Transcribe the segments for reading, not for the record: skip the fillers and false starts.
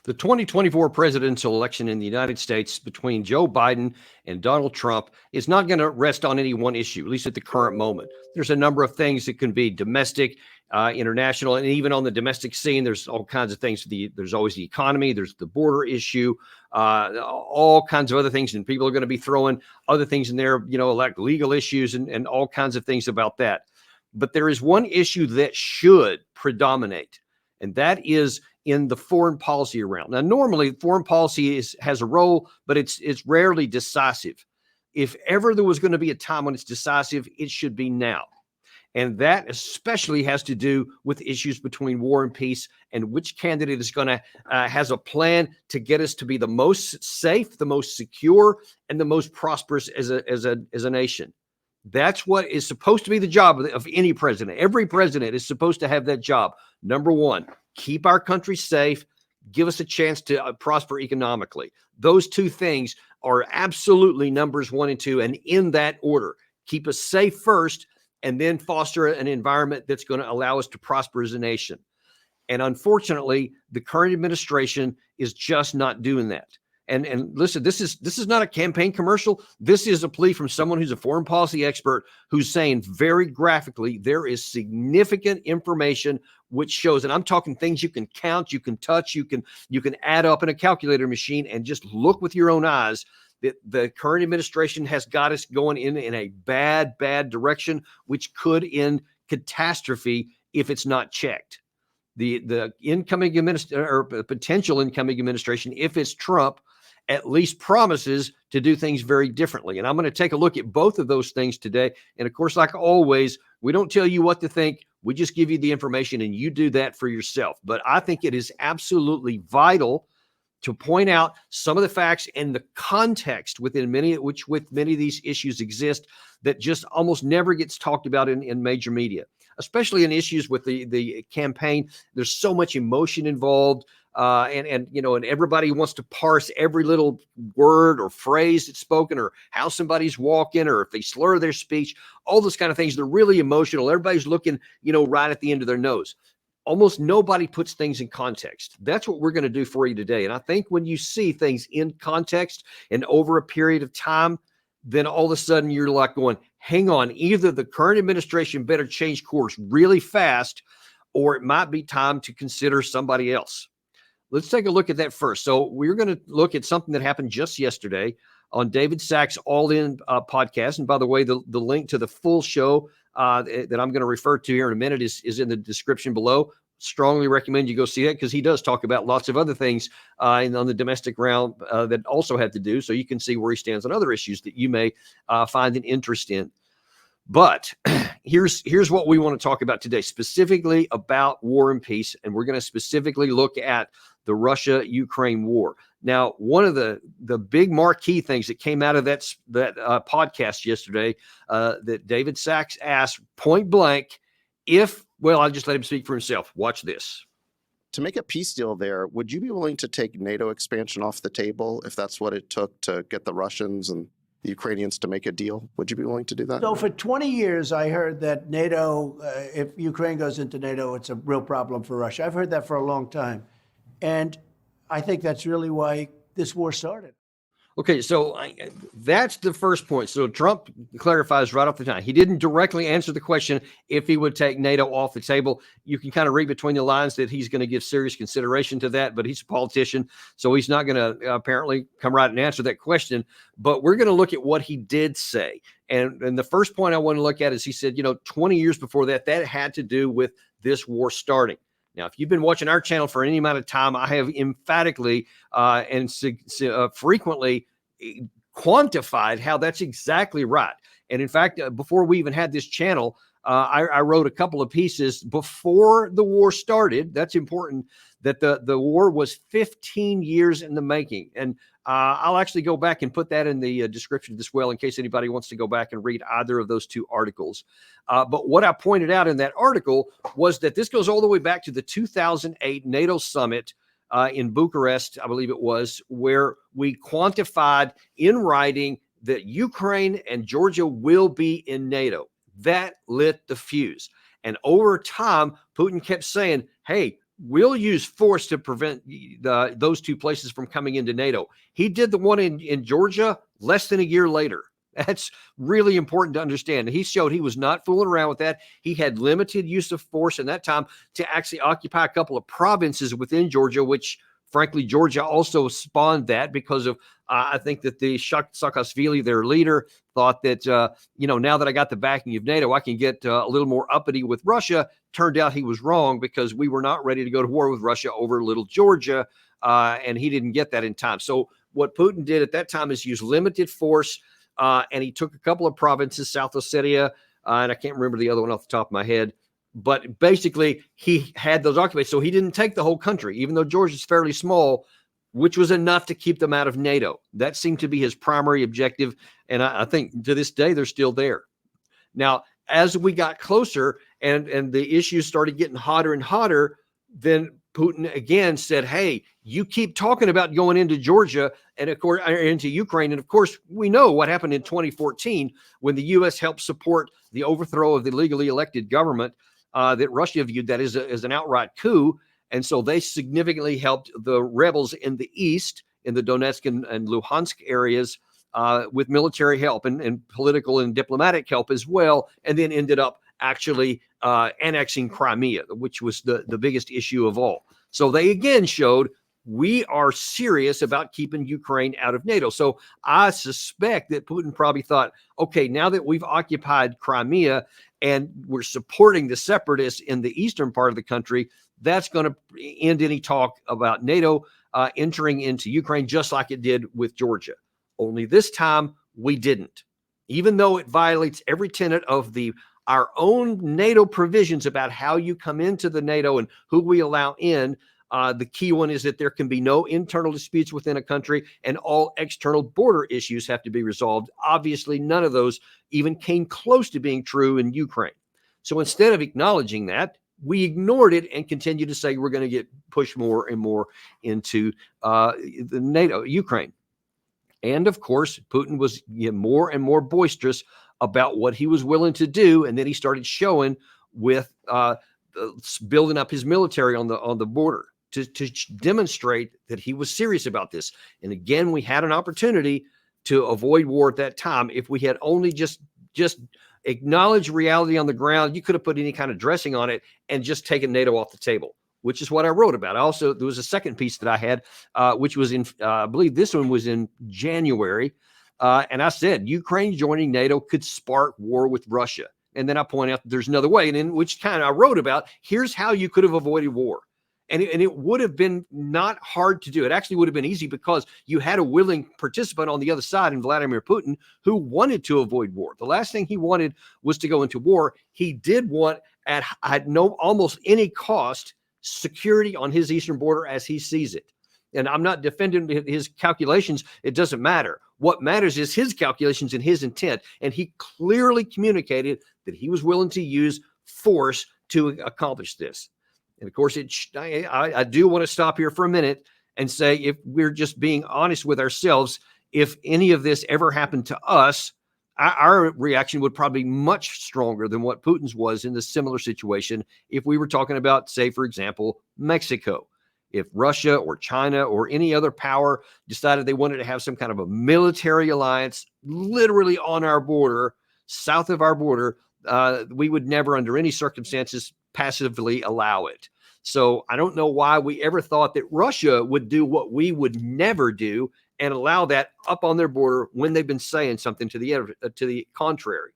The 2024 presidential election in the United States between Joe Biden and Donald Trump is not going to rest on any one issue, at least at the current moment. There's a number of things that can be domestic, international, and even on the domestic scene, there's all kinds of things. There's always the economy, there's the border issue, all kinds of other things, and people are going to be throwing other things in there, like legal issues and all kinds of things about that. But there is one issue that should predominate, and that is in the foreign policy realm. Now, normally foreign policy has a role, but it's rarely decisive. If ever there was going to be a time when it's decisive, it should be now. And that especially has to do with issues between war and peace, and which candidate is going to has a plan to get us to be the most safe, the most secure, and the most prosperous as a nation. That's what is supposed to be the job of any president. Every president is supposed to have that job. Number one, keep our country safe, give us a chance to prosper economically. Those two things are absolutely numbers 1 and 2, and in that order. Keep us safe first, and then foster an environment that's going to allow us to prosper as a nation. And unfortunately, the current administration is just not doing that. And listen, this is not a campaign commercial. This is a plea from someone who's a foreign policy expert who's saying very graphically there is significant information which shows, and I'm talking things you can count, you can touch, you can add up in a calculator machine and just look with your own eyes, that the current administration has got us going in a bad direction, which could end catastrophe if it's not checked. The incoming potential incoming administration, if it's Trump, at least promises to do things very differently. And I'm going to take a look at both of those things today. And of course, like always, we don't tell you what to think. We just give you the information and you do that for yourself. But I think it is absolutely vital to point out some of the facts and the context with many of these issues exist that just almost never gets talked about in major media, especially in issues with the campaign. There's so much emotion involved. And everybody wants to parse every little word or phrase that's spoken, or how somebody's walking, or if they slur their speech, all those kind of things. They're really emotional. Everybody's looking, right at the end of their nose. Almost nobody puts things in context. That's what we're going to do for you today. And I think when you see things in context and over a period of time, then all of a sudden you're like going, hang on, either the current administration better change course really fast, or it might be time to consider somebody else. Let's take a look at that first. So we're going to look at something that happened just yesterday on David Sacks' All In podcast. And by the way, the link to the full show that I'm going to refer to here in a minute is in the description below. Strongly recommend you go see that, because he does talk about lots of other things on the domestic realm that also have to do. So you can see where he stands on other issues that you may find an interest in. But here's what we want to talk about today, specifically about war and peace. And we're going to specifically look at the Russia-Ukraine war. Now, one of the big marquee things that came out of that podcast yesterday, that David Sacks asked point blank, I'll just let him speak for himself. Watch this. To make a peace deal there, would you be willing to take NATO expansion off the table if that's what it took to get the Russians and the Ukrainians to make a deal? Would you be willing to do that? So for 20 years, I heard that NATO, if Ukraine goes into NATO, it's a real problem for Russia. I've heard that for a long time. And I think that's really why this war started. Okay, so that's the first point. So Trump clarifies right off the top. He didn't directly answer the question if he would take NATO off the table. You can kind of read between the lines that he's going to give serious consideration to that, but he's a politician, so he's not going to apparently come right and answer that question. But we're going to look at what he did say. And the first point I want to look at is he said, 20 years before that had to do with this war starting. Now, if you've been watching our channel for any amount of time, I have emphatically and frequently quantified how that's exactly right. And in fact, before we even had this channel, I wrote a couple of pieces before the war started. That's important, that the war was 15 years in the making. And I'll actually go back and put that in the description as well, in case anybody wants to go back and read either of those two articles. But what I pointed out in that article was that this goes all the way back to the 2008 NATO summit in Bucharest, I believe it was, where we quantified in writing that Ukraine and Georgia will be in NATO. That lit the fuse. And over time, Putin kept saying, hey, we'll use force to prevent those two places from coming into NATO. He did the one in Georgia less than a year later. That's really important to understand. He showed he was not fooling around with that. He had limited use of force in that time to actually occupy a couple of provinces within Georgia, which, frankly, Georgia also spawned that because of, I think that the Saakashvili, their leader, thought that, now that I got the backing of NATO, I can get a little more uppity with Russia. Turned out he was wrong because we were not ready to go to war with Russia over little Georgia, and he didn't get that in time. So what Putin did at that time is use limited force, and he took a couple of provinces, South Ossetia, and I can't remember the other one off the top of my head. But basically, he had those occupied. So he didn't take the whole country, even though Georgia's fairly small, which was enough to keep them out of NATO. That seemed to be his primary objective. And I think to this day, they're still there. Now, as we got closer and the issues started getting hotter and hotter, then Putin again said, hey, you keep talking about going into Georgia and of course into Ukraine. And of course, we know what happened in 2014 when the U.S. helped support the overthrow of the legally elected government that Russia viewed that as an outright coup. And so they significantly helped the rebels in the east, in the Donetsk and Luhansk areas, with military help and political and diplomatic help as well, and then ended up actually annexing Crimea, which was the biggest issue of all. So they again showed we are serious about keeping Ukraine out of NATO. So I suspect that Putin probably thought, okay, now that we've occupied Crimea and we're supporting the separatists in the eastern part of the country, that's going to end any talk about NATO entering into Ukraine, just like it did with Georgia. Only this time we didn't, even though it violates every tenet of our own NATO provisions about how you come into the NATO and who we allow in. The key one is that there can be no internal disputes within a country and all external border issues have to be resolved. Obviously, none of those even came close to being true in Ukraine. So instead of acknowledging that, we ignored it and continued to say we're going to get pushed more and more into the NATO, Ukraine. And of course, Putin was more and more boisterous about what he was willing to do. And then he started showing with building up his military on the border to demonstrate that he was serious about this. And again, we had an opportunity to avoid war at that time. If we had only just acknowledged reality on the ground, you could have put any kind of dressing on it and just taken NATO off the table, which is what I wrote about. Also, there was a second piece that I had, which was in, I believe this one was in January. And I said, Ukraine joining NATO could spark war with Russia. And then I point out that there's another way, and in which kind I wrote about, here's how you could have avoided war. And it would have been not hard to do. It actually would have been easy because you had a willing participant on the other side in Vladimir Putin who wanted to avoid war. The last thing he wanted was to go into war. He did want at almost any cost security on his eastern border as he sees it. And I'm not defending his calculations. It doesn't matter. What matters is his calculations and his intent. And he clearly communicated that he was willing to use force to accomplish this. And of course, I do want to stop here for a minute and say, if we're just being honest with ourselves, if any of this ever happened to us, our reaction would probably be much stronger than what Putin's was in this similar situation. If we were talking about, say, for example, Mexico, if Russia or China or any other power decided they wanted to have some kind of a military alliance literally on our border, south of our border, we would never under any circumstances passively allow it. So I don't know why we ever thought that Russia would do what we would never do and allow that up on their border when they've been saying something to the contrary.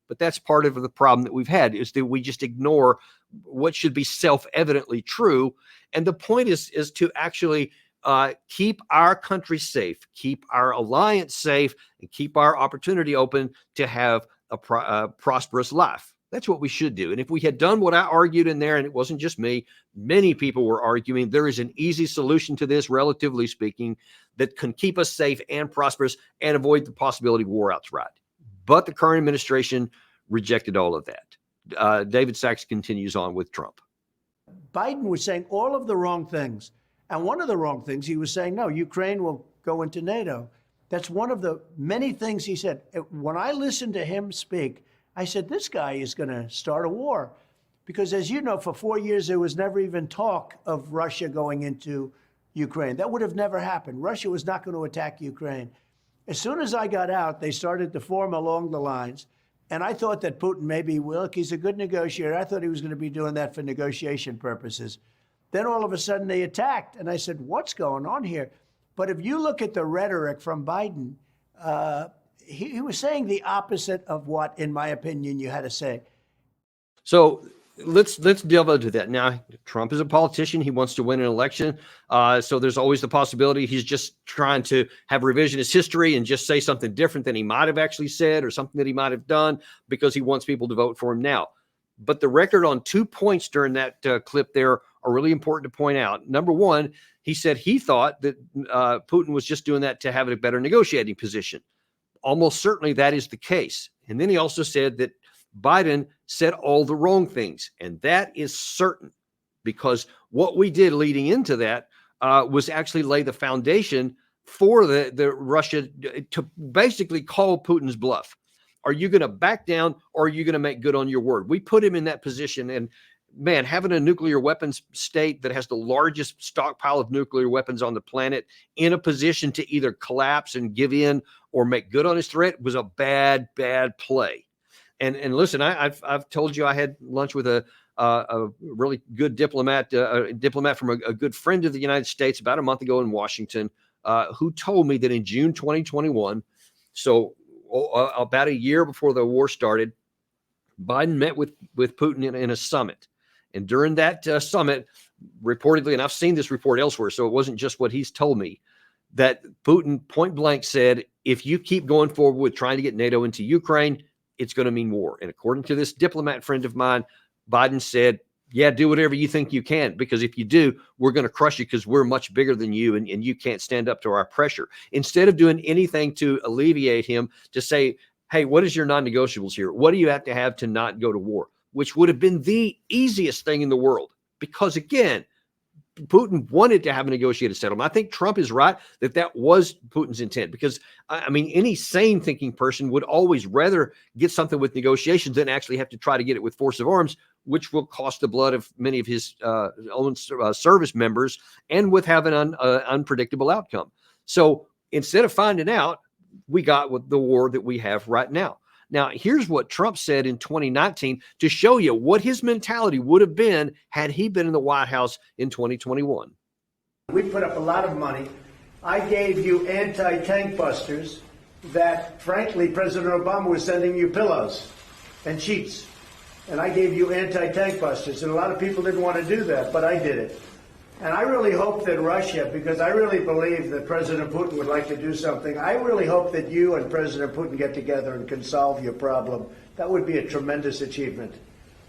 But that's part of the problem that we've had, is that we just ignore what should be self-evidently true. And the point is to actually keep our country safe, keep our alliance safe, and keep our opportunity open to have a prosperous life. That's what we should do. And if we had done what I argued in there, and it wasn't just me, many people were arguing there is an easy solution to this, relatively speaking, that can keep us safe and prosperous and avoid the possibility of war outright. But the current administration rejected all of that. David Sachs continues on with Trump. Biden was saying all of the wrong things. And one of the wrong things, he was saying, no, Ukraine will go into NATO. That's one of the many things he said. When I listened to him speak, I said, this guy is going to start a war, Because as you know, for 4 years, there was never even talk of Russia going into Ukraine. That would have never happened. Russia was not going to attack Ukraine. As soon as I got out, they started to form along the lines. And I thought that Putin maybe, well, look, he's a good negotiator. I thought he was going to be doing that for negotiation purposes. Then all of a sudden they attacked. And I said, what's going on here? But if you look at the rhetoric from Biden, he was saying the opposite of what, in my opinion, you had to say. So let's delve into that. Now, Trump is a politician. He wants to win an election. So there's always the possibility he's just trying to have revisionist history and just say something different than he might have actually said or something that he might have done because he wants people to vote for him now. But the record on 2 points during that clip there are really important to point out. Number one, he said he thought that Putin was just doing that to have a better negotiating position. Almost certainly that is the case. And then he also said that Biden said all the wrong things. And that is certain because what we did leading into that was actually lay the foundation for the Russia to basically call Putin's bluff. Are you going to back down or are you going to make good on your word? We put him in that position. And man, having a nuclear weapons state that has the largest stockpile of nuclear weapons on the planet in a position to either collapse and give in or make good on his threat was a bad play. And listen, I've told you I had lunch with a really good diplomat, a diplomat from a good friend of the United States about a month ago in Washington, who told me that in June 2021, so about a year before the war started, Biden met with Putin in a summit. And during that summit, reportedly, and I've seen this report elsewhere, so it wasn't just what he's told me, that Putin point blank said, if you keep going forward with trying to get NATO into Ukraine, it's going to mean war. And according to this diplomat friend of mine, Biden said, yeah, do whatever you think you can, because if you do, we're going to crush you because we're much bigger than you and you can't stand up to our pressure. Instead of doing anything to alleviate him, to say, hey, what is your non-negotiables here? What do you have to not go to war? Which would have been the easiest thing in the world. Because again, Putin wanted to have a negotiated settlement. I think Trump is right that was Putin's intent, because I mean, any sane thinking person would always rather get something with negotiations than actually have to try to get it with force of arms, which will cost the blood of many of his own service members and with having an unpredictable outcome. So instead of finding out, we got with the war that we have right now. Now, here's what Trump said in 2019 to show you what his mentality would have been had he been in the White House in 2021. We put up a lot of money. I gave you anti-tank busters that, frankly, President Obama was sending you pillows and sheets. And I gave you anti-tank busters. And a lot of people didn't want to do that, but I did it. And I really hope that Russia, because I really believe that President Putin would like to do something, I really hope that you and President Putin get together and can solve your problem. That would be a tremendous achievement.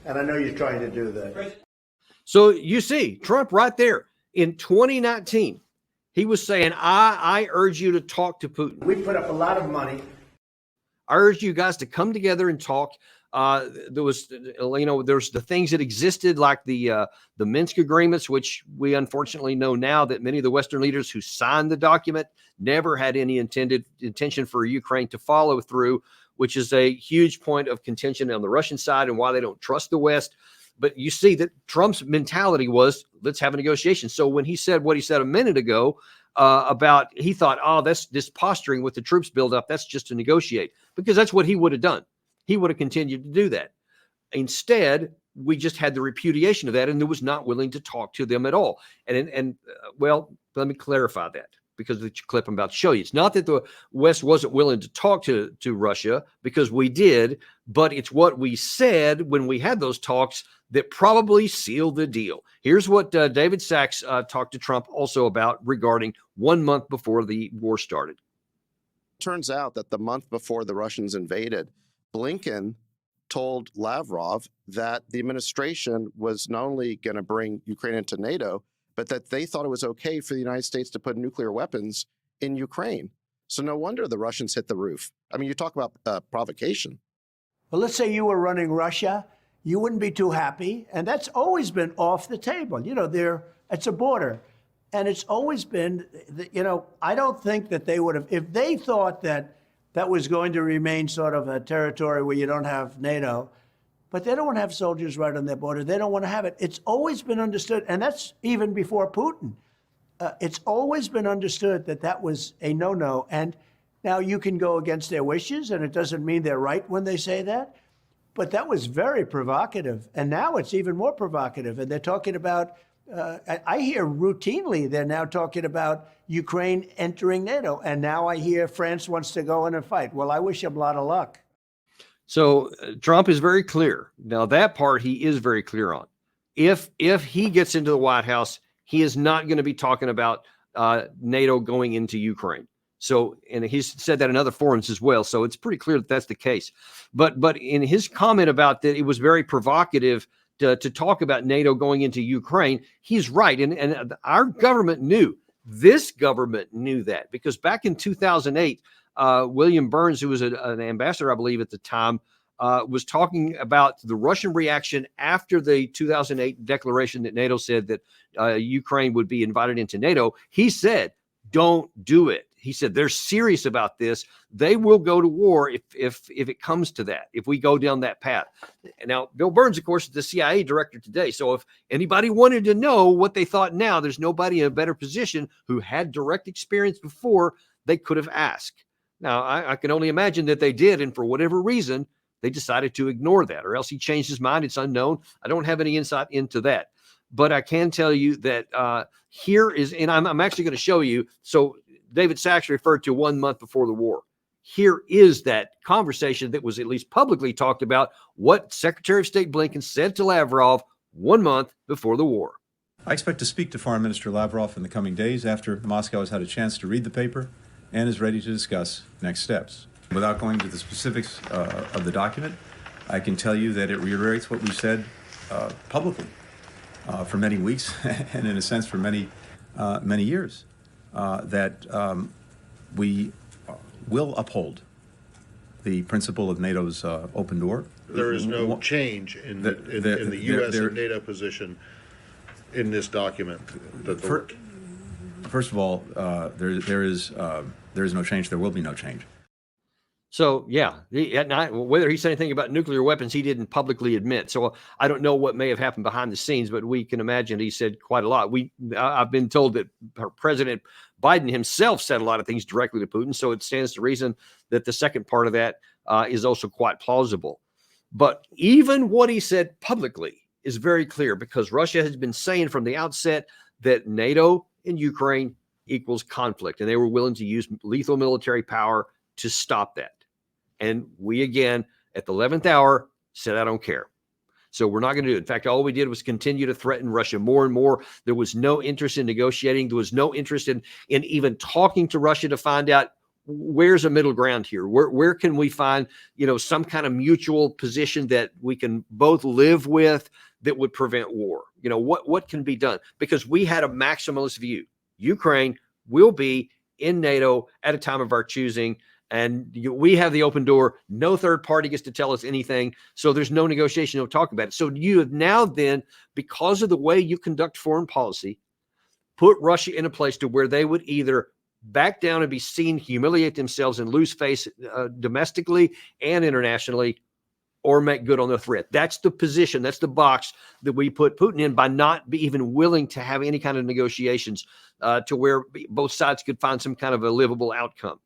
And I know you're trying to do that. So you see, Trump right there in 2019, he was saying, I urge you to talk to Putin. We put up a lot of money. I urge you guys to come together and talk. There's the things that existed like the Minsk agreements, which we unfortunately know now that many of the Western leaders who signed the document never had any intention for Ukraine to follow through, which is a huge point of contention on the Russian side and why they don't trust the West. But you see that Trump's mentality was, let's have a negotiation. So when he said what he said a minute ago about, he thought, oh, that's this posturing with the troops buildup, that's just to negotiate, because that's what he would have done. He would have continued to do that. Instead, we just had the repudiation of that, and was not willing to talk to them at all. Well, let me clarify that, because of the clip I'm about to show you. It's not that the West wasn't willing to talk to Russia, because we did, but it's what we said when we had those talks that probably sealed the deal. Here's what David Sachs talked to Trump also about regarding 1 month before the war started. Turns out that the month before the Russians invaded, Blinken told Lavrov that the administration was not only going to bring Ukraine into NATO, but that they thought it was okay for the United States to put nuclear weapons in Ukraine. So no wonder the Russians hit the roof. I mean, you talk about provocation. Well, let's say you were running Russia. You wouldn't be too happy. And that's always been off the table. You know, it's a border. And it's always been, I don't think that they would have, if they thought that was going to remain sort of a territory where you don't have NATO, but they don't want to have soldiers right on their border. They don't want to have it. It's always been understood, and that's even before Putin. It's always been understood that that was a no-no. And now you can go against their wishes, and it doesn't mean they're right when they say that. But that was very provocative. And now it's even more provocative. And they're talking about, I hear routinely, they're now talking about Ukraine entering NATO. And now I hear France wants to go in and fight. Well, I wish him a lot of luck. So Trump is very clear. Now, that part he is very clear on. If he gets into the White House, he is not going to be talking about NATO going into Ukraine. So, and he's said that in other forums as well. So it's pretty clear that that's the case. But in his comment about that, it was very provocative to talk about NATO going into Ukraine. He's right. And our government knew, this government knew that, because back in 2008, William Burns, who was an ambassador, I believe, at the time, was talking about the Russian reaction after the 2008 declaration that NATO said that Ukraine would be invited into NATO. He said, don't do it. He said, they're serious about this. They will go to war if it comes to that, if we go down that path. Now, Bill Burns, of course, is the CIA director today. So if anybody wanted to know what they thought now, there's nobody in a better position who had direct experience before they could have asked. Now, I can only imagine that they did. And for whatever reason, they decided to ignore that, or else he changed his mind. It's unknown. I don't have any insight into that. But I can tell you that here is, and I'm actually going to show you. So David Sachs referred to 1 month before the war. Here is that conversation that was at least publicly talked about, what Secretary of State Blinken said to Lavrov 1 month before the war. I expect to speak to Foreign Minister Lavrov in the coming days after Moscow has had a chance to read the paper and is ready to discuss next steps. Without going into the specifics of the document, I can tell you that it reiterates what we've said publicly for many weeks and in a sense for many years, that we will uphold the principle of NATO's open door. There is no change in the U.S. and NATO position in this document. First of all, there is no change. There will be no change. So, yeah, whether he said anything about nuclear weapons, he didn't publicly admit. So I don't know what may have happened behind the scenes, but we can imagine he said quite a lot. I've been told that President Biden himself said a lot of things directly to Putin. So it stands to reason that the second part of that is also quite plausible. But even what he said publicly is very clear, because Russia has been saying from the outset that NATO in Ukraine equals conflict, and they were willing to use lethal military power to stop that. And we, again, at the 11th hour, said, I don't care. So we're not going to do it. In fact, all we did was continue to threaten Russia more and more. There was no interest in negotiating. There was no interest in even talking to Russia to find out where's a middle ground here. Where can we find, some kind of mutual position that we can both live with that would prevent war? What can be done? Because we had a maximalist view. Ukraine will be in NATO at a time of our choosing. And we have the open door. No third party gets to tell us anything. So there's no negotiation, no talk about it. So you have now then, because of the way you conduct foreign policy, put Russia in a place to where they would either back down and be seen, humiliate themselves and lose face domestically and internationally, or make good on the threat. That's the position. That's the box that we put Putin in by not be even willing to have any kind of negotiations to where both sides could find some kind of a livable outcome.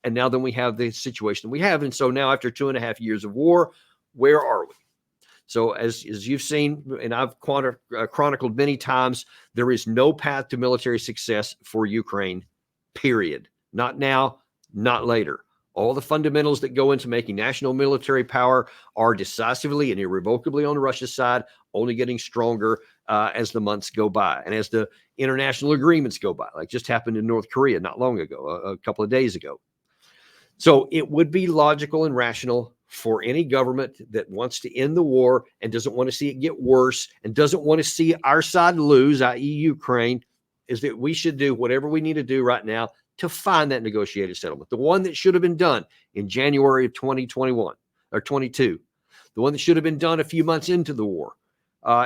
And now then we have the situation we have. And so now after 2.5 years of war, where are we? So as you've seen, and I've chronicled many times, there is no path to military success for Ukraine, period. Not now, not later. All the fundamentals that go into making national military power are decisively and irrevocably on Russia's side, only getting stronger as the months go by and as the international agreements go by, like just happened in North Korea not long ago, a couple of days ago. So it would be logical and rational for any government that wants to end the war and doesn't want to see it get worse and doesn't want to see our side lose, i.e. Ukraine, is that we should do whatever we need to do right now to find that negotiated settlement. The one that should have been done in January of 2021 or 22. The one that should have been done a few months into the war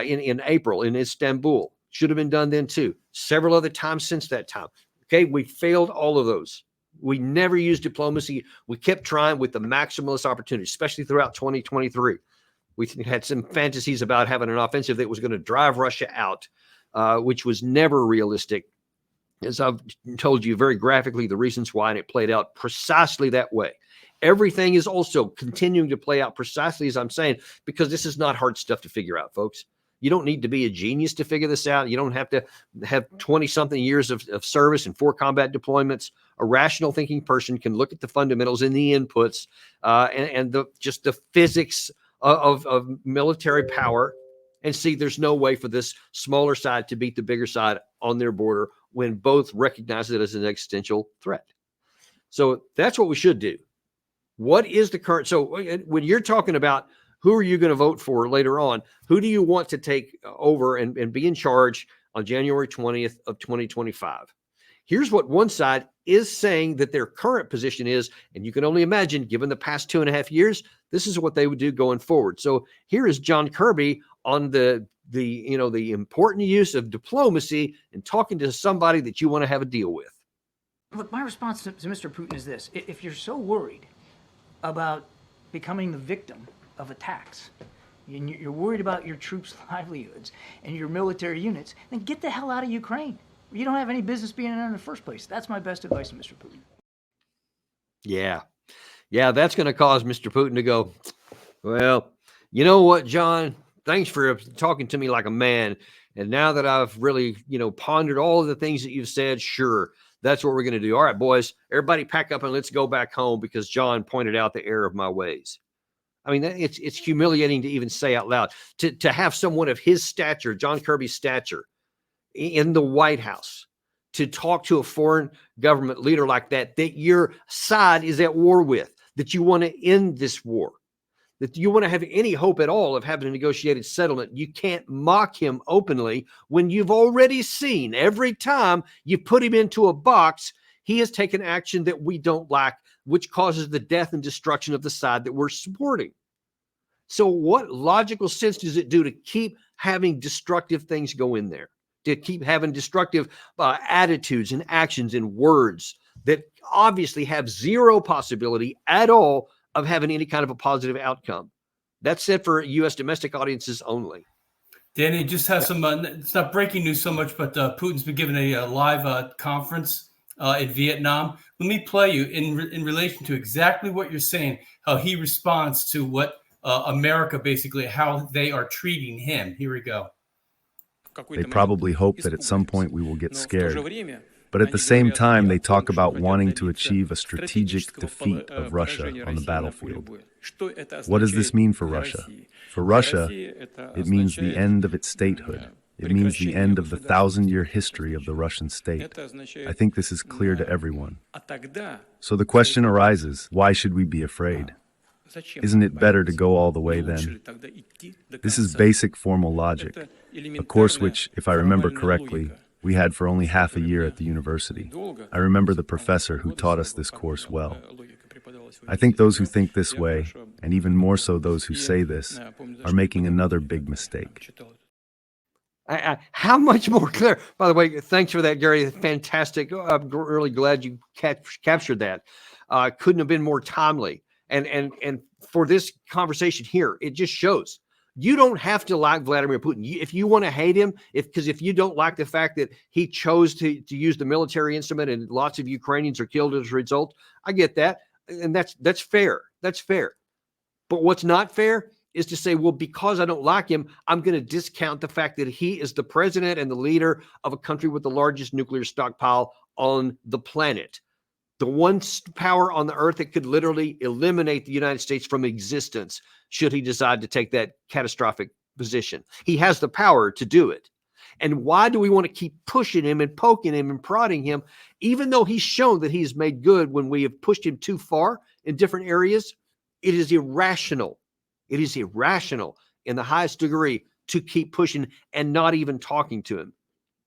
in April in Istanbul. Should have been done then too. Several other times since that time. Okay, we failed all of those. We never used diplomacy. We kept trying with the maximalist opportunities, especially throughout 2023. We had some fantasies about having an offensive that was going to drive Russia out, which was never realistic. As I've told you very graphically, the reasons why, and it played out precisely that way. Everything is also continuing to play out precisely as I'm saying, because this is not hard stuff to figure out, folks. You don't need to be a genius to figure this out. You don't have to have 20-something years of service and 4 combat deployments. A rational thinking person can look at the fundamentals and the inputs and just the physics of military power and see there's no way for this smaller side to beat the bigger side on their border when both recognize it as an existential threat. So that's what we should do. What is the current? So when you're talking about who are you going to vote for later on, who do you want to take over and be in charge on January 20th of 2025? Here's what one side is saying that their current position is, and you can only imagine, given the past 2.5 years, this is what they would do going forward. So here is John Kirby on the important use of diplomacy and talking to somebody that you want to have a deal with. Look, my response to Mr. Putin is this. If you're so worried about becoming the victim of attacks, and you're worried about your troops' livelihoods and your military units, then get the hell out of Ukraine. You don't have any business being in there in the first place. That's my best advice to Mr. Putin. Yeah, that's going to cause Mr. Putin to go, well, you know what, John? Thanks for talking to me like a man. And now that I've really, pondered all of the things that you've said, sure, that's what we're going to do. All right, boys, everybody pack up and let's go back home because John pointed out the error of my ways. I mean, it's humiliating to even say out loud, to have someone of his stature, John Kirby's stature, in the White House, to talk to a foreign government leader like that your side is at war with, that you want to end this war, that you want to have any hope at all of having a negotiated settlement. You can't mock him openly when you've already seen every time you put him into a box, he has taken action that we don't like, which causes the death and destruction of the side that we're supporting. So what logical sense does it do to keep having destructive things go in there, to keep having destructive attitudes and actions and words that obviously have zero possibility at all of having any kind of a positive outcome? That's said for U.S. domestic audiences only. Danny just has some, it's not breaking news so much, but Putin's been giving a live conference in Vietnam. Let me play you in relation to exactly what you're saying, how he responds to what America, basically, how they are treating him. Here we go. They probably hope that at some point we will get scared. But at the same time, they talk about wanting to achieve a strategic defeat of Russia on the battlefield. What does this mean for Russia? For Russia, it means the end of its statehood. It means the end of the 1,000-year history of the Russian state. I think this is clear to everyone. So the question arises, why should we be afraid? Isn't it better to go all the way then? This is basic formal logic, a course which, if I remember correctly, we had for only half a year at the university. I remember the professor who taught us this course well. I think those who think this way, and even more so those who say this, are making another big mistake. How much more clear? By the way, thanks for that, Gary. Fantastic. I'm really glad you captured that. Couldn't have been more timely. And for this conversation here, it just shows you don't have to like Vladimir Putin. If you want to hate him, because if you don't like the fact that he chose to use the military instrument and lots of Ukrainians are killed as a result, I get that. And that's fair. That's fair. But what's not fair is to say, well, because I don't like him, I'm going to discount the fact that he is the president and the leader of a country with the largest nuclear stockpile on the planet. The one power on the earth that could literally eliminate the United States from existence should he decide to take that catastrophic position. He has the power to do it. And why do we want to keep pushing him and poking him and prodding him, even though he's shown that he's made good when we have pushed him too far in different areas? It is irrational. It is irrational in the highest degree to keep pushing and not even talking to him,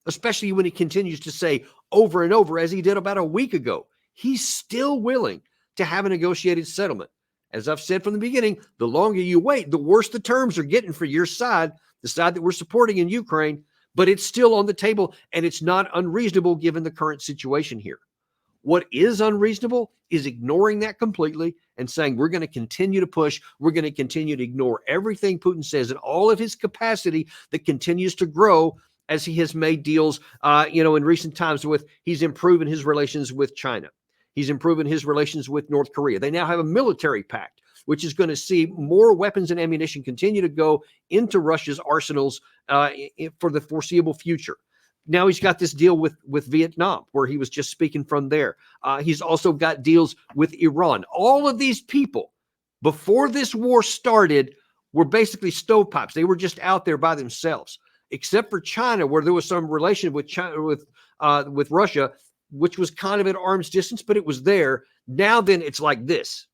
especially when he continues to say over and over, as he did about a week ago, he's still willing to have a negotiated settlement. As I've said from the beginning, the longer you wait, the worse the terms are getting for your side, the side that we're supporting in Ukraine, but it's still on the table and it's not unreasonable given the current situation here. What is unreasonable is ignoring that completely and saying we're going to continue to push. We're going to continue to ignore everything Putin says and all of his capacity that continues to grow as he has made deals, in recent times he's improving his relations with China. He's improving his relations with North Korea. They now have a military pact, which is going to see more weapons and ammunition continue to go into Russia's arsenals for the foreseeable future. Now he's got this deal with Vietnam, where he was just speaking from there. He's also got deals with Iran. All of these people, before this war started, were basically stovepipes. They were just out there by themselves, except for China, where there was some relation with China, with Russia, which was kind of at arm's distance, but it was there. Now then it's like this.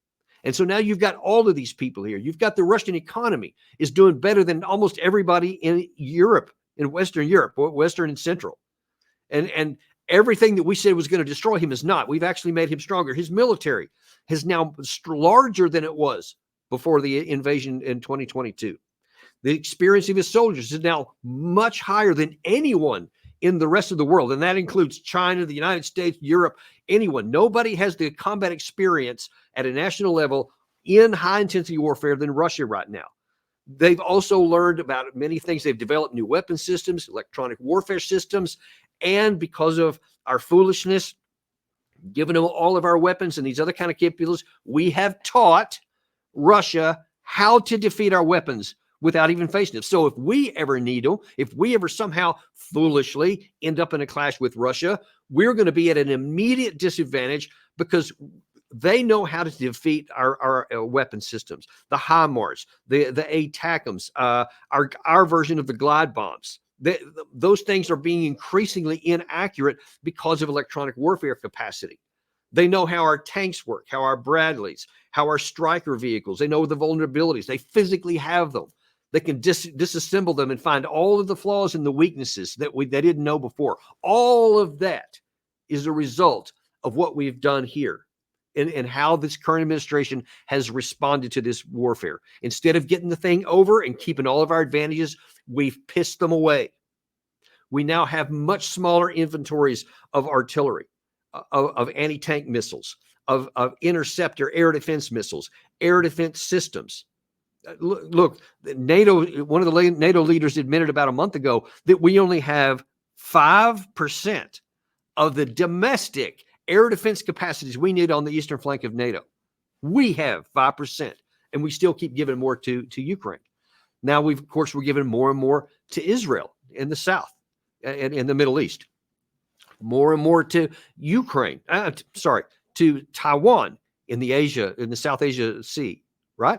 And so now you've got all of these people here. You've got the Russian economy is doing better than almost everybody in Europe, in Western Europe, Western and Central. And everything that we said was going to destroy him is not. We've actually made him stronger. His military is now larger than it was before the invasion in 2022. The experience of his soldiers is now much higher than anyone in the rest of the world. And that includes China, the United States, Europe, anyone. Nobody has the combat experience at a national level in high intensity warfare than Russia right now. They've also learned about many things. They've developed new weapon systems, electronic warfare systems, and because of our foolishness, giving them all of our weapons and these other kind of capabilities, we have taught Russia how to defeat our weapons without even facing it. So if we ever need them, if we ever somehow foolishly end up in a clash with Russia, we're going to be at an immediate disadvantage because they know how to defeat our weapon systems, the HIMARS, the ATACMS, our version of the glide bombs. Those things are being increasingly inaccurate because of electronic warfare capacity. They know how our tanks work, how our Bradleys, how our Stryker vehicles. They know the vulnerabilities. They physically have them. They can disassemble them and find all of the flaws and the weaknesses that they didn't know before. All of that is a result of what we've done here and how this current administration has responded to this warfare. Instead of getting the thing over and keeping all of our advantages, we've pissed them away. We now have much smaller inventories of artillery, of anti-tank missiles, of interceptor air defense missiles, air defense systems. Look, NATO, one of the NATO leaders admitted about a month ago that we only have 5% of the domestic air defense capacities we need on the eastern flank of NATO. We have 5%, and we still keep giving more to Ukraine. Now, we're giving more and more to Israel in the south and in the Middle East, more and more to Ukraine, to Taiwan in the South Asia Sea, right?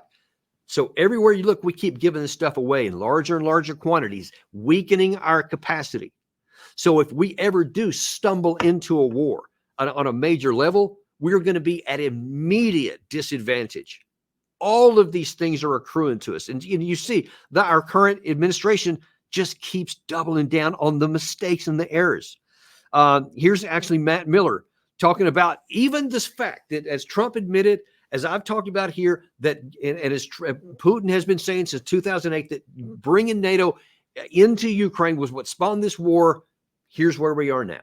So everywhere you look, we keep giving this stuff away in larger and larger quantities, weakening our capacity. So if we ever do stumble into a war on a major level, we're going to be at immediate disadvantage. All of these things are accruing to us. And you see that our current administration just keeps doubling down on the mistakes and the errors. Here's actually Matt Miller talking about even this fact that, as Trump admitted, as I've talked about here, that and as Putin has been saying since 2008, that bringing NATO into Ukraine was what spawned this war. Here's where we are now.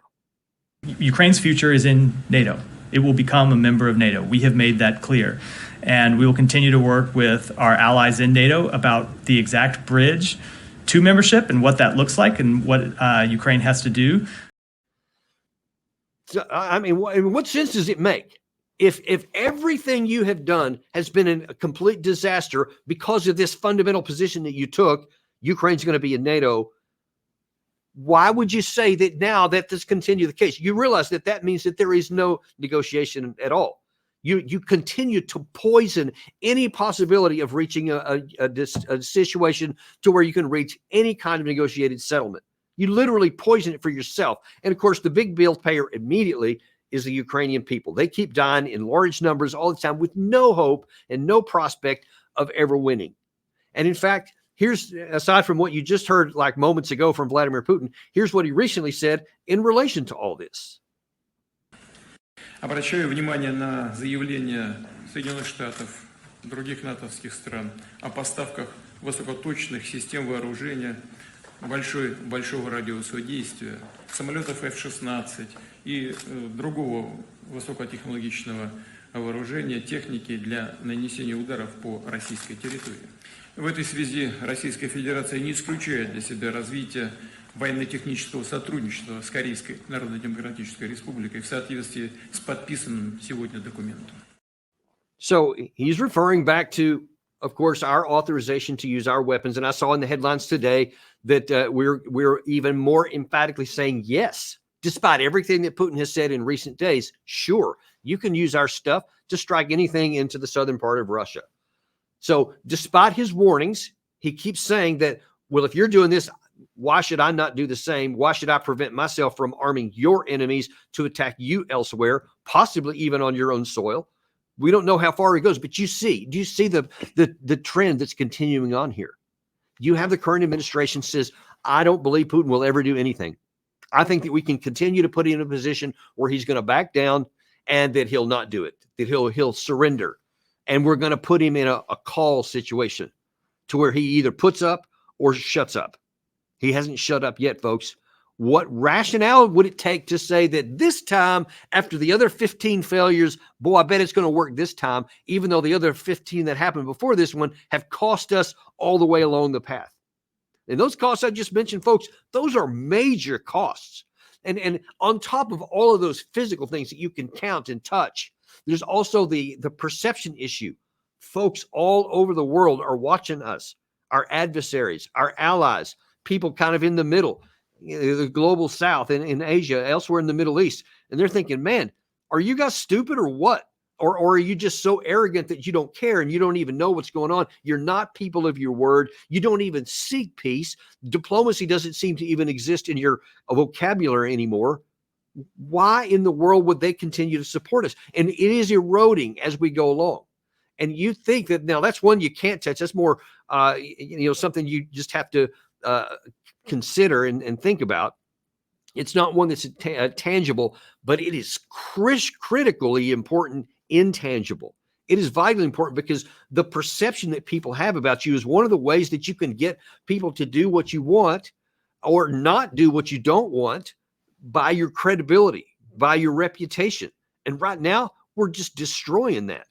Ukraine's future is in NATO. It will become a member of NATO. We have made that clear. And we will continue to work with our allies in NATO about the exact bridge to membership and what that looks like and what Ukraine has to do. So, I mean, what sense does it make? If everything you have done has been a complete disaster because of this fundamental position that you took, Ukraine's going to be in NATO. Why would you say that now that this continue the case? You realize that means that there is no negotiation at all. You continue to poison any possibility of reaching a situation to where you can reach any kind of negotiated settlement. You literally poison it for yourself. And of course, the big bill payer immediately is the Ukrainian people. They keep dying in large numbers all the time with no hope and no prospect of ever winning. And in fact, here's, aside from what you just heard like moments ago from Vladimir Putin, here's what he recently said in relation to all this. Обращаю внимание на заявление Соединенных Штатов, других натовских стран о поставках высокоточных систем вооружения большого радиуса действия, самолетов F-16 и другого высокотехнологичного вооружения, техники для нанесения ударов по российской территории. В этой связи Российская Федерация не исключает для себя развитие военно-технического сотрудничества с Корейской Народно-Демократической Республикой в соответствии с подписанным сегодня документом. So he's referring back to, of course, our authorization to use our weapons. And I saw in the headlines today that we're even more emphatically saying yes, despite everything that Putin has said in recent days. Sure, you can use our stuff to strike anything into the southern part of Russia. So despite his warnings, he keeps saying that, well, if you're doing this, why should I not do the same? Why should I prevent myself from arming your enemies to attack you elsewhere, possibly even on your own soil? We don't know how far he goes, but do you see the trend that's continuing on here? You have the current administration says, I don't believe Putin will ever do anything. I think that we can continue to put him in a position where he's going to back down and that he'll not do it, that he'll surrender. And we're going to put him in a call situation to where he either puts up or shuts up. He hasn't shut up yet, folks. What rationale would it take to say that this time, after the other 15 failures, boy, I bet it's going to work this time, even though the other 15 that happened before this one have cost us all the way along the path? And those costs I just mentioned, folks, those are major costs. And on top of all of those physical things that you can count and touch, there's also the perception issue. Folks all over the world are watching us, our adversaries, our allies, people kind of in the middle, the global south and in Asia, elsewhere in the Middle East. And they're thinking, man, are you guys stupid or what? Or are you just so arrogant that you don't care and you don't even know what's going on? You're not people of your word. You don't even seek peace. Diplomacy doesn't seem to even exist in your vocabulary anymore. Why in the world would they continue to support us? And it is eroding as we go along. And you think that now that's one you can't touch. That's more, something you just have to consider and think about. It's not one that's tangible, but it is critically important, intangible. It is vitally important because the perception that people have about you is one of the ways that you can get people to do what you want or not do what you don't want by your credibility, by your reputation. And right now, we're just destroying that.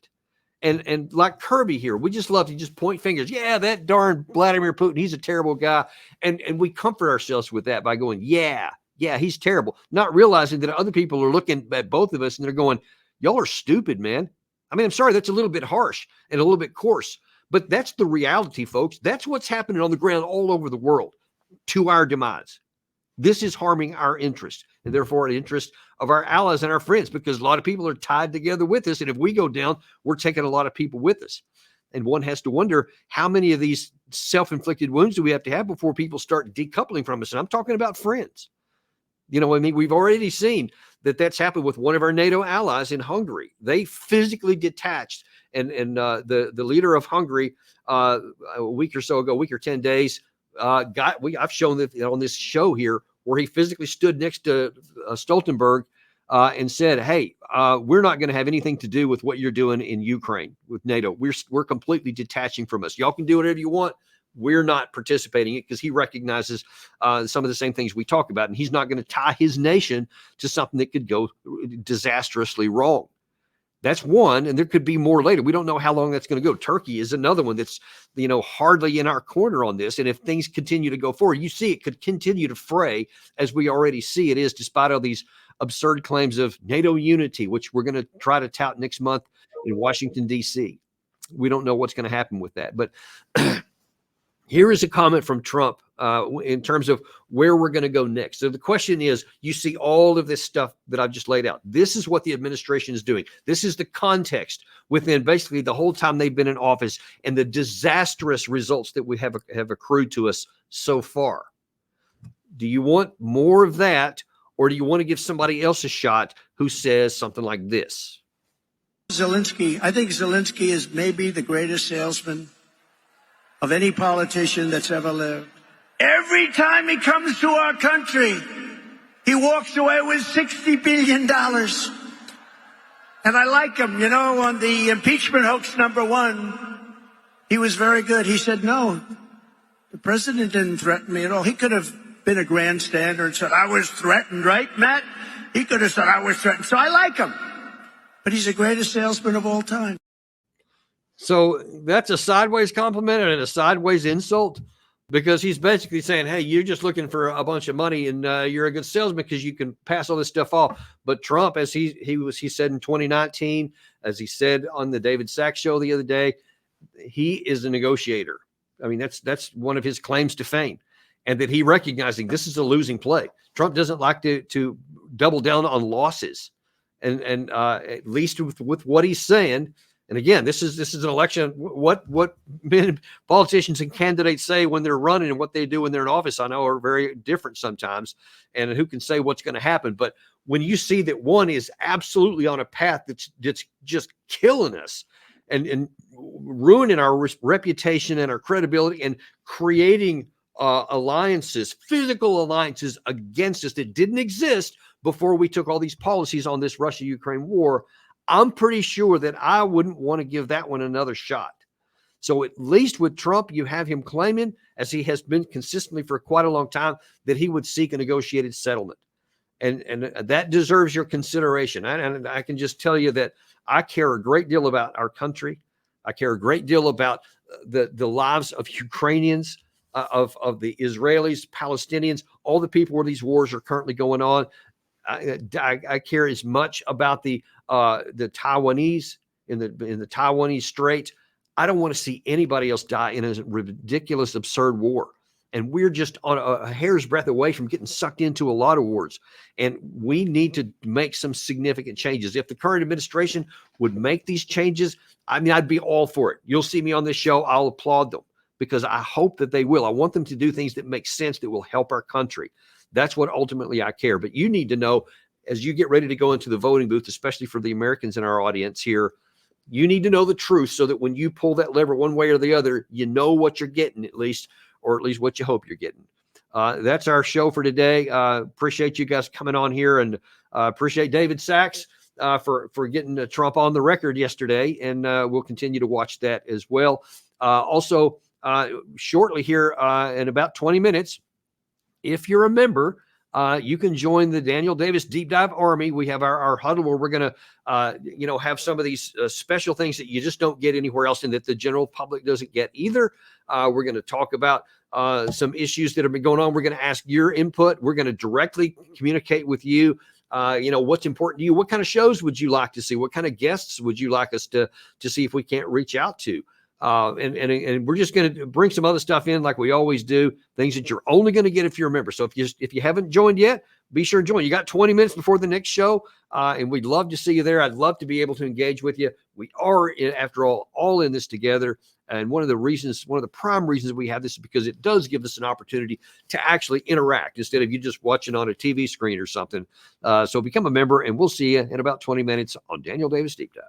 And like Kirby here, we just love to just point fingers. Yeah, that darn Vladimir Putin, he's a terrible guy. And we comfort ourselves with that by going, yeah, he's terrible. Not realizing that other people are looking at both of us and they're going, y'all are stupid, man. I mean, I'm sorry, that's a little bit harsh and a little bit coarse, but that's the reality, folks. That's what's happening on the ground all over the world to our demise. This is harming our interest and therefore the interest of our allies and our friends, because a lot of people are tied together with us. And if we go down, we're taking a lot of people with us. And one has to wonder how many of these self-inflicted wounds do we have to have before people start decoupling from us? And I'm talking about friends. You know, I mean, we've already seen that that's happened with one of our NATO allies in Hungary. They physically detached, and the leader of Hungary a week or so ago, a week or 10 days, I've shown that on this show here, where he physically stood next to Stoltenberg and said, hey, we're not going to have anything to do with what you're doing in Ukraine with NATO. We're completely detaching from us. Y'all can do whatever you want. We're not participating in it, because he recognizes some of the same things we talk about. And he's not going to tie his nation to something that could go disastrously wrong. That's one, and there could be more later. We don't know how long that's going to go. Turkey is another one that's, hardly in our corner on this. And if things continue to go forward, you see it could continue to fray, as we already see it is, despite all these absurd claims of NATO unity, which we're going to try to tout next month in Washington, D.C. We don't know what's going to happen with that. But here is a comment from Trump in terms of where we're going to go next. So the question is, you see all of this stuff that I've just laid out. This is what the administration is doing. This is the context within basically the whole time they've been in office and the disastrous results that we have accrued to us so far. Do you want more of that, or do you want to give somebody else a shot who says something like this? Zelensky, I think Zelensky is maybe the greatest salesman of any politician that's ever lived. Every time he comes to our country, he walks away with $60 billion. And I like him. On the impeachment hoax #1, he was very good. He said, no, The president didn't threaten me at all. He could have been a grandstander and said, I was threatened, right, Matt? He could have said, I was threatened. So I like him. But he's the greatest salesman of all time. So that's a sideways compliment and a sideways insult, because he's basically saying, hey, you're just looking for a bunch of money and you're a good salesman because you can pass all this stuff off. But Trump, as he said in 2019, as he said on the David Sachs show the other day, he is a negotiator. I mean, that's one of his claims to fame, and that he recognizing this is a losing play. Trump doesn't like to double down on losses, and at least with what he's saying. And again, this is an election. What politicians and candidates say when they're running and what they do when they're in office, I know, are very different sometimes. And who can say what's going to happen? But when you see that one is absolutely on a path that's just killing us and ruining our reputation and our credibility and creating alliances, physical alliances against us that didn't exist before we took all these policies on this Russia-Ukraine war, I'm pretty sure that I wouldn't want to give that one another shot. So at least with Trump, you have him claiming, as he has been consistently for quite a long time, that he would seek a negotiated settlement. And that deserves your consideration. And I can just tell you that I care a great deal about our country. I care a great deal about the lives of Ukrainians, of the Israelis, Palestinians, all the people where these wars are currently going on. I care as much about the Taiwanese in the Taiwanese Strait. I don't want to see anybody else die in a ridiculous, absurd war. And we're just on a hair's breadth away from getting sucked into a lot of wars. And we need to make some significant changes. If the current administration would make these changes, I mean, I'd be all for it. You'll see me on this show. I'll applaud them because I hope that they will. I want them to do things that make sense, that will help our country. That's what ultimately I care. But you need to know, as you get ready to go into the voting booth, especially for the Americans in our audience here, you need to know the truth so that when you pull that lever one way or the other, you know what you're getting at least, or at least what you hope you're getting. That's our show for today. Appreciate you guys coming on here, and appreciate David Sachs for getting Trump on the record yesterday, and we'll continue to watch that as well. Also, shortly here in about 20 minutes, if you're a member, you can join the Daniel Davis Deep Dive Army. We have our huddle where we're going to, have some of these special things that you just don't get anywhere else and that the general public doesn't get either. We're going to talk about some issues that have been going on. We're going to ask your input. We're going to directly communicate with you. What's important to you? What kind of shows would you like to see? What kind of guests would you like us to see if we can't reach out to? And we're just going to bring some other stuff in like we always do, things that you're only going to get if you're a member. So if you haven't joined yet, be sure to join. You got 20 minutes before the next show, and we'd love to see you there. I'd love to be able to engage with you. We are, after all in this together. And one of the prime reasons we have this is because it does give us an opportunity to actually interact instead of you just watching on a TV screen or something. So become a member, and we'll see you in about 20 minutes on Daniel Davis Deep Dive.